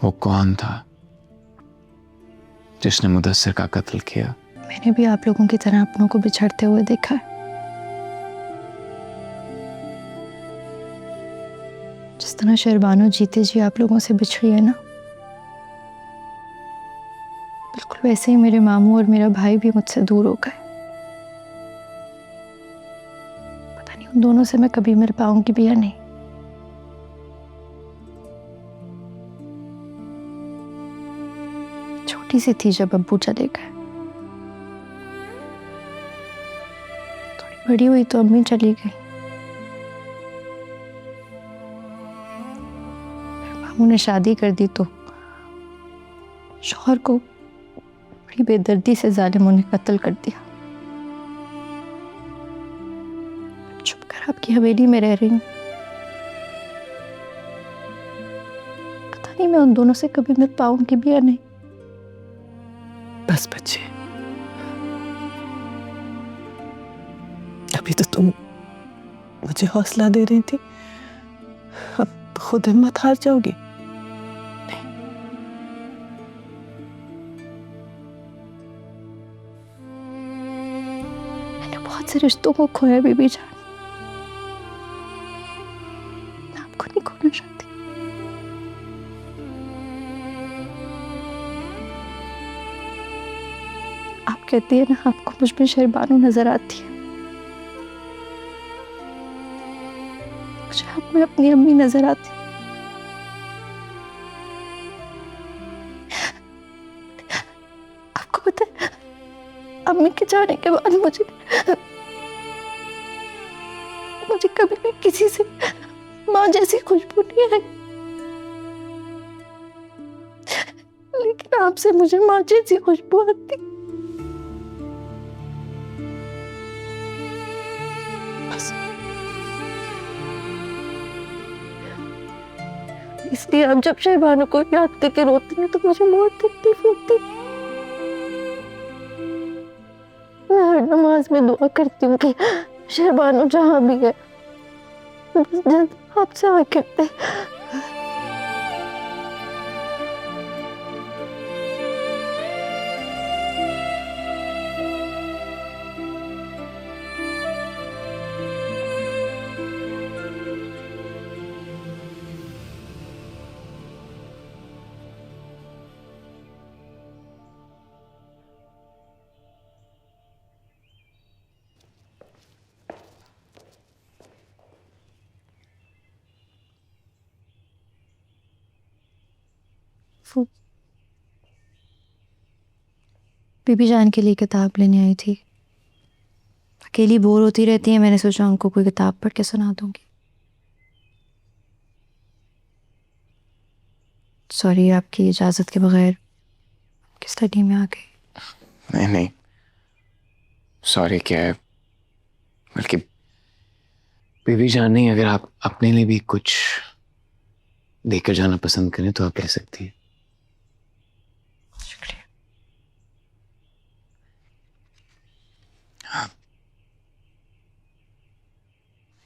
वो कौन था जिसने मुदस्सिर का कत्ल किया? मैंने भी आप लोगों की तरह अपनों को बिछड़ते हुए देखा है। जिस तरह शहरबानो जीते जी आप लोगों से बिछड़ी है ना, बिल्कुल वैसे ही मेरे मामू और मेरा भाई भी मुझसे दूर हो गए। पता नहीं उन दोनों से मैं कभी मिल पाऊंगी भी या नहीं। छोटी सी थी जब अब्बू चले गए। थोड़ी बड़ी हुई तो अम्मी चली गई। मामू ने शादी कर दी तो शौहर को बड़ी बेदर्दी से जालिमों ने कत्ल कर दिया। चुप कर आपकी हवेली में रह रही हूँ। पता नहीं मैं उन दोनों से कभी मिल पाऊंगी भी या नहीं। बस बच्चे, अभी तो तुम मुझे हौसला दे रही थी, अब खुद हिम्मत हार जाओगी। मैंने बहुत से रिश्तों को खोया बीबी जान। मैं आपको नहीं खोना चाहती। आप कहती है ना आपको मुझ में शहरबानो नजर आती है। मुझे आप में अपनी अम्मी नजर आती है। आपको पता है अम्मी के जाने के बाद मुझे कभी भी किसी से माँ जैसी खुशबू नहीं आई, लेकिन आपसे मुझे माँ जैसी खुशबू आती। बस इसलिए आप जब शहरबानो को याद करके रोती हैं तो मुझे बहुत तकलीफ होती। मैं हर नमाज में दुआ करती हूँ कि शहरबानो जहाँ भी है बस जल्द आपसे आके मिले। बीबी जान के लिए किताब लेने आई थी। अकेली बोर होती रहती है, मैंने सोचा उनको कोई किताब पढ़ के सुना दूंगी। सॉरी, आपकी इजाजत के बगैर किस स्टडी में आ गई। नहीं नहीं, सॉरी क्या है, बल्कि बीवी जान नहीं, अगर आप अपने लिए भी कुछ देकर जाना पसंद करें तो आप कह सकती हैं। शुक्रिया।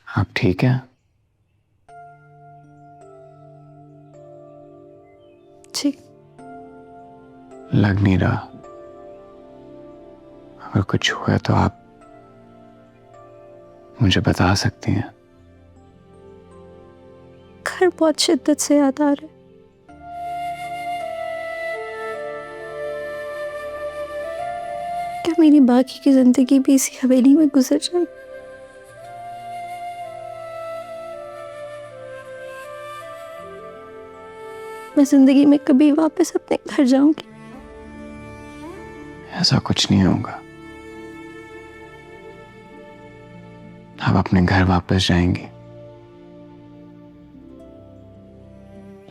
आप ठीक हैं? जी। लग नहीं रहा। अगर कुछ हुआ तो आप मुझे बता सकती हैं। घर बहुत शिद्दत से याद आ रहा है। क्या मेरी बाकी की जिंदगी भी इसी हवेली में गुजर जाएगी? मैं जिंदगी में कभी वापस अपने घर जाऊंगी? ऐसा कुछ नहीं होगा। आप अपने घर वापस जाएंगी,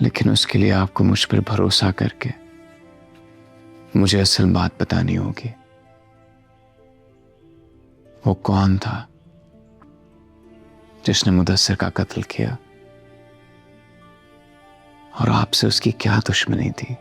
लेकिन उसके लिए आपको मुझ पर भरोसा करके मुझे असल बात बतानी होगी। वो कौन था जिसने मुदस्सिर का कत्ल किया, और आपसे उसकी क्या दुश्मनी थी?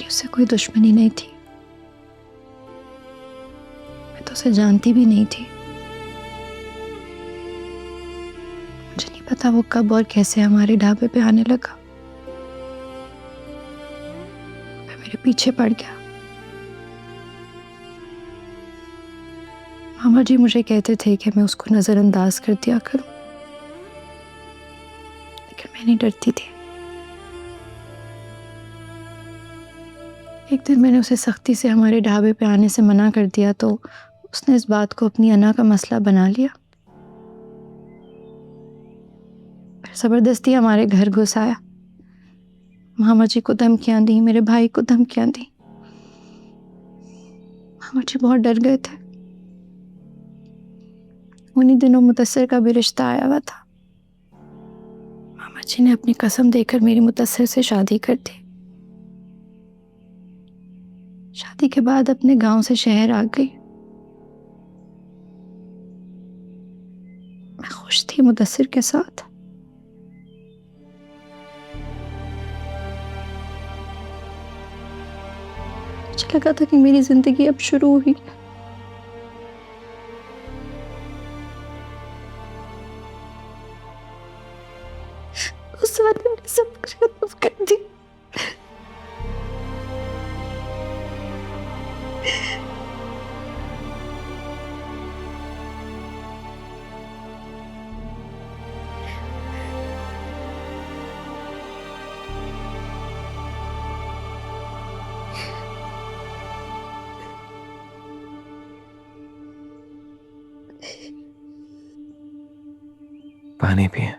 उससे कोई दुश्मनी नहीं थी, मैं तो उसे जानती भी नहीं थी। मुझे नहीं पता वो कब और कैसे हमारे ढाबे पे आने लगा, फिर मेरे पीछे पड़ गया। मामा जी मुझे कहते थे कि मैं उसको नजरअंदाज कर दिया करूं, लेकिन मैं नहीं डरती थी। एक दिन मैंने उसे सख्ती से हमारे ढाबे पे आने से मना कर दिया तो उसने इस बात को अपनी अना का मसला बना लिया। फिर जबरदस्ती हमारे घर घुस आया। मामा जी को धमकियां दी, मेरे भाई को धमकियां दी। मामा जी बहुत डर गए थे। उन्हीं दिनों मुदस्सिर का भी रिश्ता आया हुआ था। मामा जी ने अपनी कसम देकर मेरी मुदस्सिर से शादी कर दी। शादी के बाद अपने गांव से शहर आ गई। मैं खुश थी मुदस्सिर के साथ। मुझे लगा था कि मेरी जिंदगी अब शुरू हुई। उस वक्त मैंने सब कुछ खत्म कर दी। पानी पिए,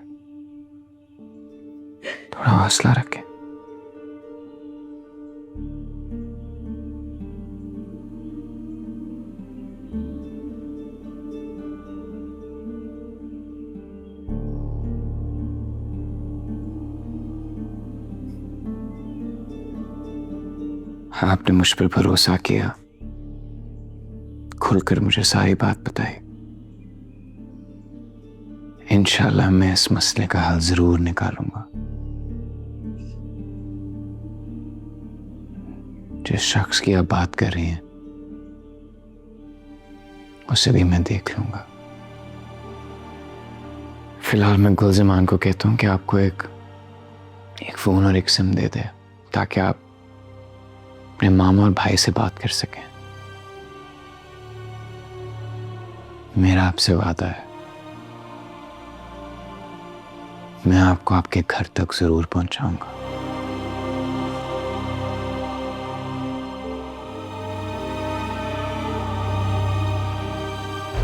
थोड़ा हौसला रखें। आपने मुझ पर भरोसा किया, खुलकर मुझे सारी बात बताई। इंशाल्लाह मैं इस मसले का हल जरूर निकालूंगा। जिस शख्स की आप बात कर रही हैं उसे भी मैं देख लूंगा। फिलहाल मैं गुलजमान को कहता हूं कि आपको एक फोन और एक सिम दे दे, ताकि आप अपने मामा और भाई से बात कर सकें। मेरा आपसे वादा है, मैं आपको आपके घर तक जरूर पहुंचाऊंगा।